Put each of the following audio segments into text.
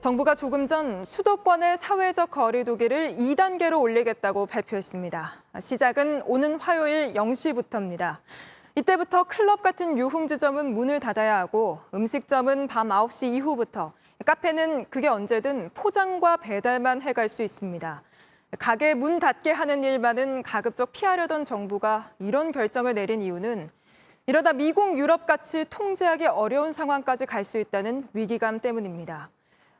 정부가 조금 전 수도권의 사회적 거리 두기를 2단계로 올리겠다고 발표했습니다. 시작은 오는 화요일 0시부터입니다. 이때부터 클럽 같은 유흥주점은 문을 닫아야 하고 음식점은 밤 9시 이후부터, 카페는 그게 언제든 포장과 배달만 해갈 수 있습니다. 가게 문 닫게 하는 일만은 가급적 피하려던 정부가 이런 결정을 내린 이유는 이러다 미국, 유럽같이 통제하기 어려운 상황까지 갈 수 있다는 위기감 때문입니다.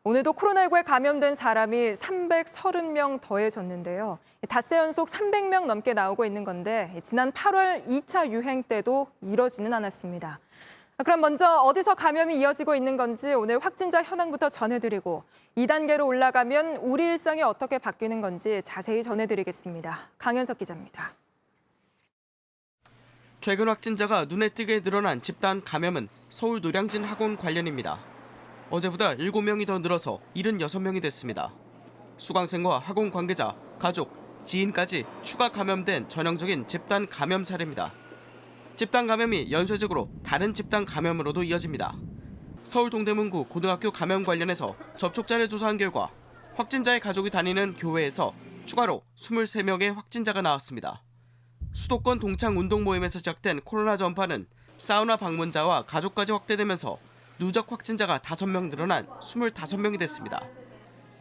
오늘도 코로나19에 감염된 사람이 330명 더해졌는데요. 닷새 연속 300명 넘게 나오고 있는 건데 지난 8월 2차 유행 때도 이러지는 않았습니다. 그럼 먼저 어디서 감염이 이어지고 있는 건지 오늘 확진자 현황부터 전해드리고 2단계로 올라가면 우리 일상이 어떻게 바뀌는 건지 자세히 전해드리겠습니다. 강현석 기자입니다. 최근 확진자가 눈에 띄게 늘어난 집단 감염은 서울 노량진 학원 관련입니다. 어제보다 7명이 더 늘어서 76명이 됐습니다. 수강생과 학원 관계자, 가족, 지인까지 추가 감염된 전형적인 집단 감염 사례입니다. 집단 감염이 연쇄적으로 다른 집단 감염으로도 이어집니다. 서울 동대문구 고등학교 감염 관련해서 접촉자를 조사한 결과 확진자의 가족이 다니는 교회에서 추가로 23명의 확진자가 나왔습니다. 수도권 동창 운동 모임에서 시작된 코로나 전파는 사우나 방문자와 가족까지 확대되면서 누적 확진자가 5명 늘어난 25명이 됐습니다.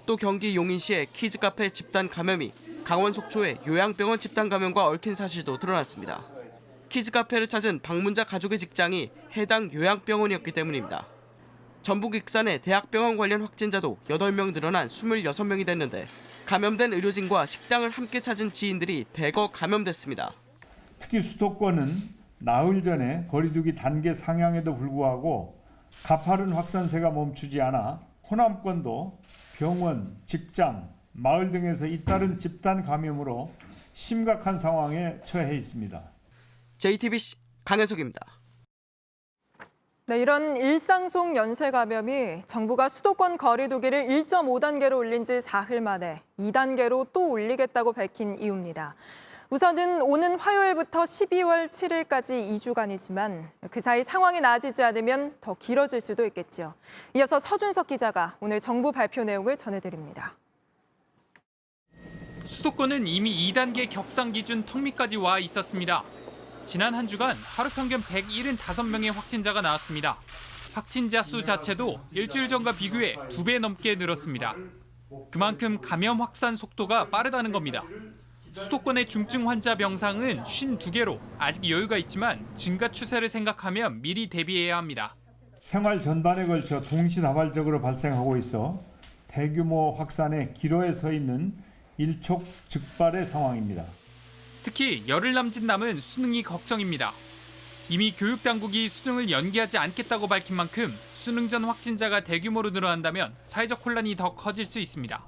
또 경기 용인시의 키즈카페 집단 감염이 강원 속초의 요양병원 집단 감염과 얽힌 사실도 드러났습니다. 키즈카페를 찾은 방문자 가족의 직장이 해당 요양병원이었기 때문입니다. 전북 익산의 대학병원 관련 확진자도 8명 늘어난 26명이 됐는데 감염된 의료진과 식당을 함께 찾은 지인들이 대거 감염됐습니다. 특히 수도권은 나흘 전에 거리두기 단계 상향에도 불구하고 가파른 확산세가 멈추지 않아 호남권도 병원, 직장, 마을 등에서 잇따른 집단 감염으로 심각한 상황에 처해 있습니다. JTBC 강현석입니다. 네, 이런 일상 속 연쇄 감염이 정부가 수도권 거리 두기를 1.5단계로 올린 지 사흘 만에 2단계로 또 올리겠다고 밝힌 이유입니다. 우선은 오는 화요일부터 12월 7일까지 2주간이지만 그 사이 상황이 나아지지 않으면 더 길어질 수도 있겠죠. 이어서 서준석 기자가 오늘 정부 발표 내용을 전해드립니다. 수도권은 이미 2단계 격상 기준 턱밑까지 와 있었습니다. 지난 한 주간 하루 평균 175명의 확진자가 나왔습니다. 확진자 수 자체도 일주일 전과 비교해 2배 넘게 늘었습니다. 그만큼 감염 확산 속도가 빠르다는 겁니다. 수도권의 중증 환자 병상은 52개로 아직 여유가 있지만 증가 추세를 생각하면 미리 대비해야 합니다. 생활 전반에 걸쳐 동시다발적으로 발생하고 있어 대규모 확산의 기로에 서 있는 일촉즉발의 상황입니다. 특히 열흘 남짓 남은 수능이 걱정입니다. 이미 교육당국이 수능을 연기하지 않겠다고 밝힌 만큼 수능 전 확진자가 대규모로 늘어난다면 사회적 혼란이 더 커질 수 있습니다.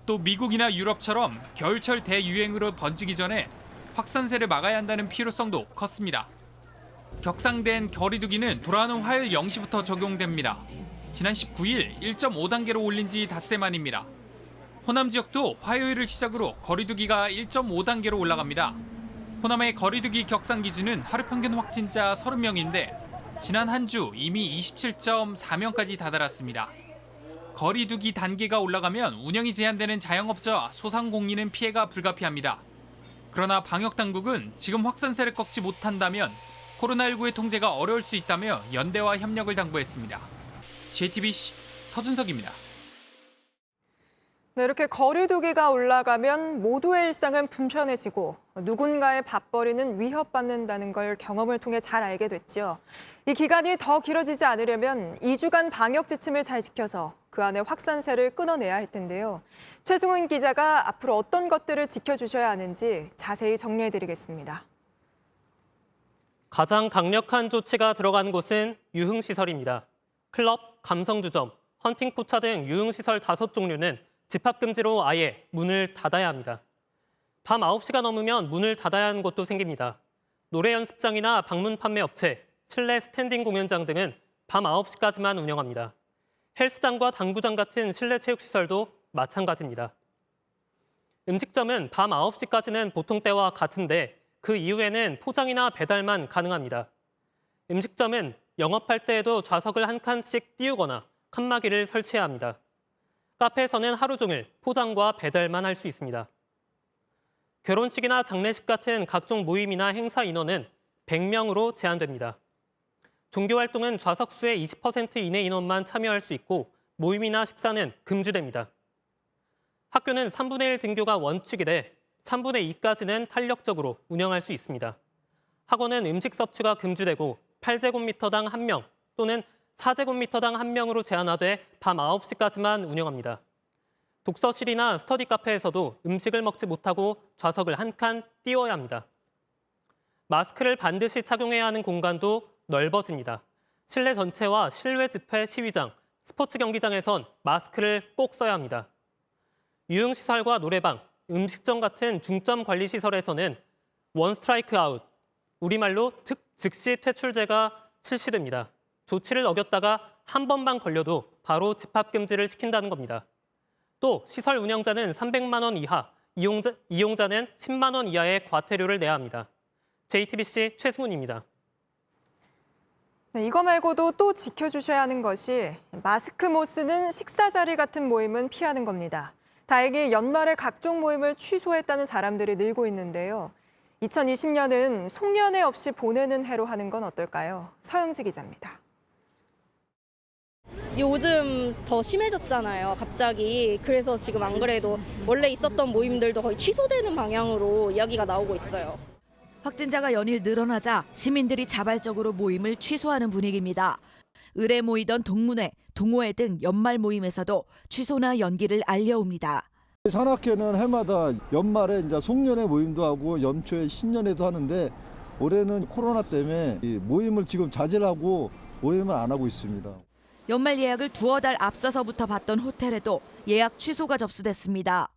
또 미국이나 유럽처럼 겨울철 대유행으로 번지기 전에 확산세를 막아야 한다는 필요성도 컸습니다. 격상된 거리두기는 돌아오는 화요일 0시부터 적용됩니다. 지난 19일 1.5단계로 올린 지 닷새 만입니다. 호남 지역도 화요일을 시작으로 거리두기가 1.5단계로 올라갑니다. 호남의 거리두기 격상 기준은 하루 평균 확진자 30명인데 지난 한 주 이미 27.4명까지 다다랐습니다. 거리두기 단계가 올라가면 운영이 제한되는 자영업자와 소상공인은 피해가 불가피합니다. 그러나 방역당국은 지금 확산세를 꺾지 못한다면 코로나19의 통제가 어려울 수 있다며 연대와 협력을 당부했습니다. JTBC 서준석입니다. 네, 이렇게 거리 두기가 올라가면 모두의 일상은 불편해지고 누군가의 밥벌이는 위협받는다는 걸 경험을 통해 잘 알게 됐죠. 이 기간이 더 길어지지 않으려면 2주간 방역 지침을 잘 지켜서 그 안에 확산세를 끊어내야 할 텐데요. 최승훈 기자가 앞으로 어떤 것들을 지켜주셔야 하는지 자세히 정리해드리겠습니다. 가장 강력한 조치가 들어간 곳은 유흥시설입니다. 클럽, 감성주점, 헌팅포차 등 유흥시설 5종류는 집합금지로 아예 문을 닫아야 합니다. 밤 9시가 넘으면 문을 닫아야 하는 곳도 생깁니다. 노래 연습장이나 방문 판매 업체, 실내 스탠딩 공연장 등은 밤 9시까지만 운영합니다. 헬스장과 당구장 같은 실내 체육시설도 마찬가지입니다. 음식점은 밤 9시까지는 보통 때와 같은데 그 이후에는 포장이나 배달만 가능합니다. 음식점은 영업할 때에도 좌석을 한 칸씩 띄우거나 칸막이를 설치해야 합니다. 카페에서는 하루 종일 포장과 배달만 할 수 있습니다. 결혼식이나 장례식 같은 각종 모임이나 행사 인원은 100명으로 제한됩니다. 종교 활동은 좌석 수의 20% 이내 인원만 참여할 수 있고 모임이나 식사는 금지됩니다. 학교는 3분의 1 등교가 원칙이돼 3분의 2까지는 탄력적으로 운영할 수 있습니다. 학원은 음식 섭취가 금지되고 8제곱미터당 1명 또는 4제곱미터당 1명으로 제한하되 밤 9시까지만 운영합니다. 독서실이나 스터디 카페에서도 음식을 먹지 못하고 좌석을 한 칸 띄워야 합니다. 마스크를 반드시 착용해야 하는 공간도 넓어집니다. 실내 전체와 실외 집회 시위장, 스포츠 경기장에선 마스크를 꼭 써야 합니다. 유흥시설과 노래방, 음식점 같은 중점 관리 시설에서는 원 스트라이크 아웃, 우리말로 즉시 퇴출제가 실시됩니다. 조치를 어겼다가 한 번만 걸려도 바로 집합금지를 시킨다는 겁니다. 또 시설 운영자는 300만 원 이하, 이용자는 10만 원 이하의 과태료를 내야 합니다. JTBC 최승훈입니다. 네, 이거 말고도 또 지켜주셔야 하는 것이 마스크 못 쓰는 식사 자리 같은 모임은 피하는 겁니다. 다행히 연말에 각종 모임을 취소했다는 사람들이 늘고 있는데요. 2020년은 송년회 없이 보내는 해로 하는 건 어떨까요? 서영지 기자입니다. 요즘 더 심해졌잖아요, 갑자기. 그래서 지금 안 그래도 원래 있었던 모임들도 거의 취소되는 방향으로 이야기가 나오고 있어요. 확진자가 연일 늘어나자 시민들이 자발적으로 모임을 취소하는 분위기입니다. 을에 모이던 동문회, 동호회 등 연말 모임에서도 취소나 연기를 알려옵니다. 산악회는 해마다 연말에 이제 송년회 모임도 하고 연초에 신년회도 하는데 올해는 코로나 때문에 이 모임을 지금 자제하고 모임을 안 하고 있습니다. 연말 예약을 두어 달 앞서서부터 받던 호텔에도 예약 취소가 접수됐습니다.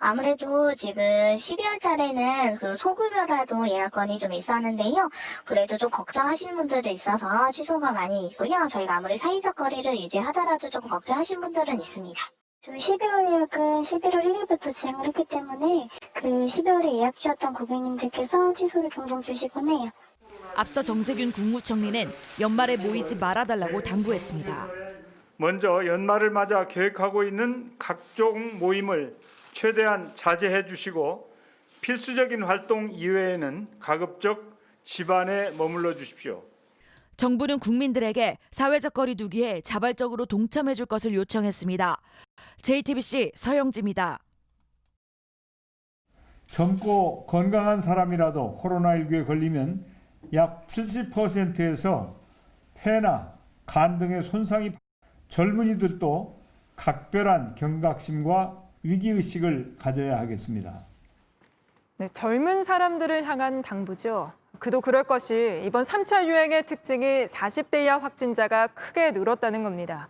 아무래도 지금 12월 달에는 그 소급여라도 예약건이 좀 있었는데요. 그래도 좀 걱정하시는 분들도 있어서 취소가 많이 있고요. 저희가 아무리 사회적 거리를 유지하더라도 조금 걱정하시는 분들은 있습니다. 저희 12월 예약은 11월 1일부터 진행을 했기 때문에 그 12월에 예약 주셨던 고객님들께서 취소를 종종 주시곤 해요. 앞서 정세균 국무총리는 연말에 모이지 말아달라고 당부했습니다. 먼저 연말을 맞아 계획하고 있는 각종 모임을 최대한 자제해 주시고 필수적인 활동 이외에는 가급적 집안에 머물러 주십시오. 정부는 국민들에게 사회적 거리 두기에 자발적으로 동참해 줄 것을 요청했습니다. JTBC 서영지입니다. 젊고 건강한 사람이라도 코로나19에 걸리면 약 70%에서 폐나 간 등의 손상이 젊은이들도 각별한 경각심과 위기의식을 가져야 하겠습니다. 네, 젊은 사람들을 향한 당부죠. 그도 그럴 것이 이번 3차 유행의 특징이 40대 이하 확진자가 크게 늘었다는 겁니다.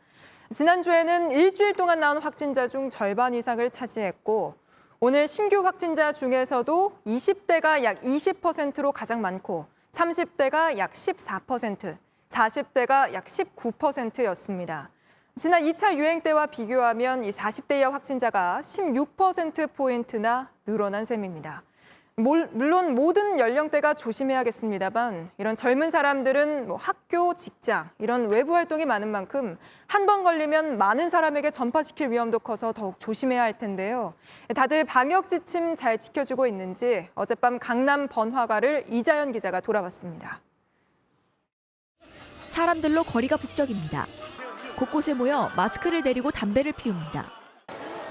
지난주에는 일주일 동안 나온 확진자 중 절반 이상을 차지했고 오늘 신규 확진자 중에서도 20대가 약 20%로 가장 많고 30대가 약 14%, 40대가 약 19%였습니다. 지난 2차 유행 때와 비교하면 이 40대 이하 확진자가 16%포인트나 늘어난 셈입니다. 물론 모든 연령대가 조심해야겠습니다만 이런 젊은 사람들은 학교, 직장 이런 외부 활동이 많은 만큼 한 번 걸리면 많은 사람에게 전파시킬 위험도 커서 더욱 조심해야 할 텐데요. 다들 방역 지침 잘 지켜주고 있는지 어젯밤 강남 번화가를 이자연 기자가 돌아봤습니다. 사람들로 거리가 북적입니다. 곳곳에 모여 마스크를 내리고 담배를 피웁니다.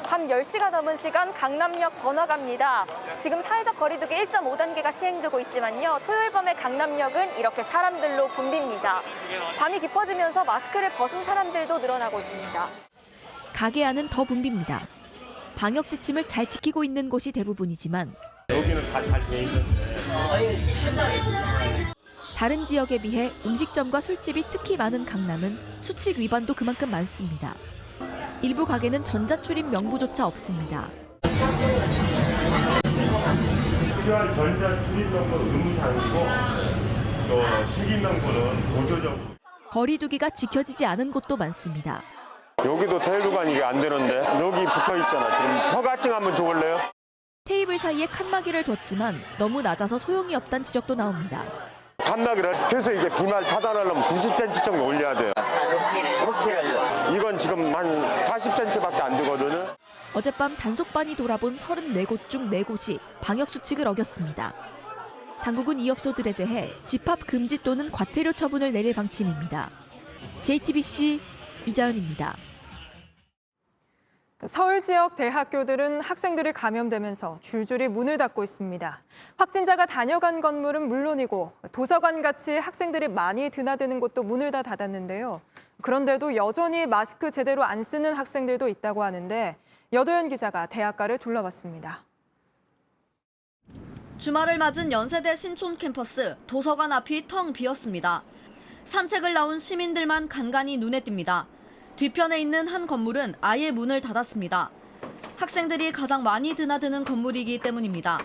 밤 10시가 넘은 시간 강남역 번화가입니다. 지금 사회적 거리두기 1.5단계가 시행되고 있지만요. 토요일 밤의 강남역은 이렇게 사람들로 붐빕니다. 밤이 깊어지면서 마스크를 벗은 사람들도 늘어나고 있습니다. 가게 안은 더 붐빕니다. 방역 지침을 잘 지키고 있는 곳이 대부분이지만 여기는 다 잘 돼 있는데 다른 지역에 비해 음식점과 술집이 특히 많은 강남은 수칙 위반도 그만큼 많습니다. 일부 가게는 전자출입 명부조차 없습니다. 필요한 전자출입명부 의무사항이고 또 식이명부는 보조적으로. 거리 두기가 지켜지지 않은 곳도 많습니다. 여기도 테이블관이 이게 안 되는데 여기 붙어 있잖아. 지금 허가증 한번 줘볼래요? 테이블 사이에 칸막이를 뒀지만 너무 낮아서 소용이 없다는 지적도 나옵니다. 칸막이를 최소 이게 비말 차단하려면 90cm 정도 올려야 돼요. 이건 지금 한 40cm밖에 정도밖에 안 되거든요. 어젯밤 단속반이 돌아본 34곳 중 4곳이 방역수칙을 어겼습니다. 당국은 이 업소들에 대해 집합 금지 또는 과태료 처분을 내릴 방침입니다. JTBC 이자은입니다. 서울 지역 대학교들은 학생들이 감염되면서 줄줄이 문을 닫고 있습니다. 확진자가 다녀간 건물은 물론이고 도서관 같이 학생들이 많이 드나드는 곳도 문을 다 닫았는데요. 그런데도 여전히 마스크 제대로 안 쓰는 학생들도 있다고 하는데 여도현 기자가 대학가를 둘러봤습니다. 주말을 맞은 연세대 신촌 캠퍼스 도서관 앞이 텅 비었습니다. 산책을 나온 시민들만 간간히 눈에 띕니다. 뒤편에 있는 한 건물은 아예 문을 닫았습니다. 학생들이 가장 많이 드나드는 건물이기 때문입니다.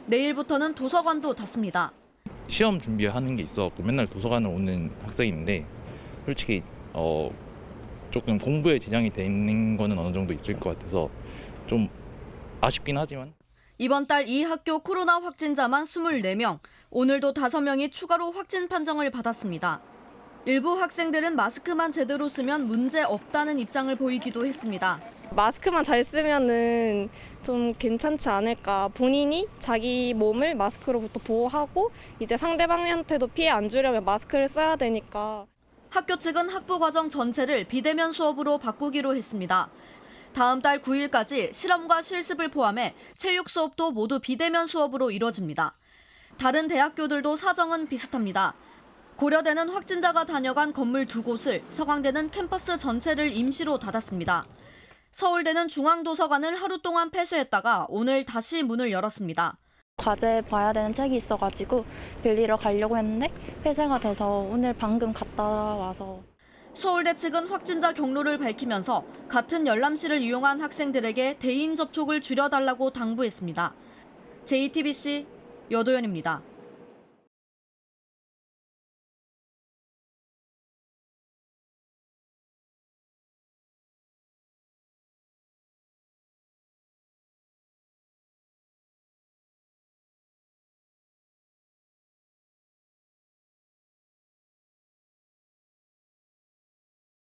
내일부터는 도서관도 닫습니다. 시험 준비하는 게 있어서 맨날 도서관을 오는 학생인데 솔직히 조금 공부에 지장이 되는 거는 어느 정도 있을 것 같아서 좀 아쉽긴 하지만 이번 달 이 학교 코로나 확진자만 24명, 오늘도 5명이 추가로 확진 판정을 받았습니다. 일부 학생들은 마스크만 제대로 쓰면 문제 없다는 입장을 보이기도 했습니다. 마스크만 잘 쓰면은 좀 괜찮지 않을까. 본인이 자기 몸을 마스크로부터 보호하고 이제 상대방한테도 피해 안 주려면 마스크를 써야 되니까. 학교 측은 학부 과정 전체를 비대면 수업으로 바꾸기로 했습니다. 다음 달 9일까지 실험과 실습을 포함해 체육 수업도 모두 비대면 수업으로 이뤄집니다. 다른 대학교들도 사정은 비슷합니다. 고려대는 확진자가 다녀간 건물 2곳을, 서강대는 캠퍼스 전체를 임시로 닫았습니다. 서울대는 중앙도서관을 하루 동안 폐쇄했다가 오늘 다시 문을 열었습니다. 과제 봐야 되는 책이 있어가지고 빌리러 가려고 했는데 폐쇄가 돼서 오늘 방금 갔다 와서. 서울대 측은 확진자 경로를 밝히면서 같은 열람실을 이용한 학생들에게 대인 접촉을 줄여달라고 당부했습니다. JTBC 여도현입니다.